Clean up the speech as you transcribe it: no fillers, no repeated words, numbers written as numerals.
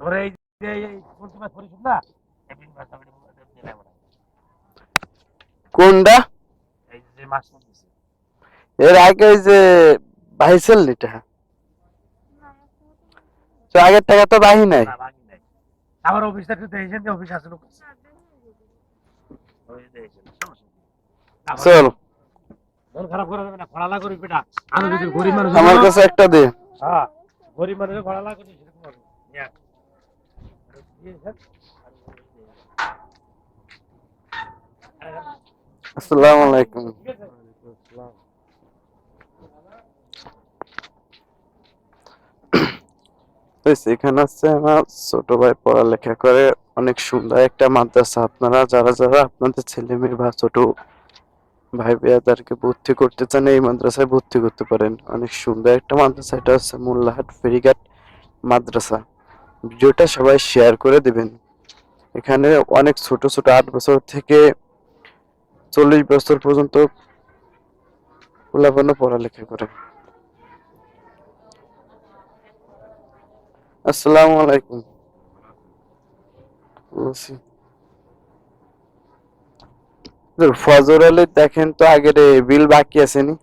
ধরে এই যে এই পুঁটি মাছ পরিশোধ না এই বিন মাছ আমি দিলাম না কোনটা? এই যে মাছ দিছে এর আগে ওই যে ভাইসেল নিটা তো আগের টাকা তো বাহি নাই। না ভাঙি নাই আমার অফিসটা একটু দেখেছেন যে অফিস আছে লোক ওই দেখেছেন সমস্যা চল মন খারাপ করা যাবে না খড়ালা করি বেটা আমি যদি গরিব মানুষ আমার কাছে একটা দে। হ্যাঁ গরিব মানুষের খড়ালা করি সেরকম হবে নিয়া আসসালামু আলাইকুম। এখানে আছে আমার ছোট ভাই পড়ালেখা করে, অনেক সুন্দর একটা মাদ্রাসা। আপনারা যারা যারা আপনাদের ছেলে মেয়ে বা ছোট ভাই ভাইয়াদেরকে ভর্তি করতে চান এই মাদ্রাসায় ভর্তি করতে পারেন। অনেক সুন্দর একটা মাদ্রাসা, এটা হচ্ছে মোল্লাহাট ফেরিঘাট মাদ্রাসা। ভিডিওটা সবাই শেয়ার করে দিবেন। এখানে অনেক ছোট ছোট 8 বছর থেকে 40 বছর পর্যন্ত পোলাপান পড়ালেখা করে। আসসালামু আলাইকুম। বলছি ফজর আলী দেখেন তো আগের বিল বাকি আছে নি?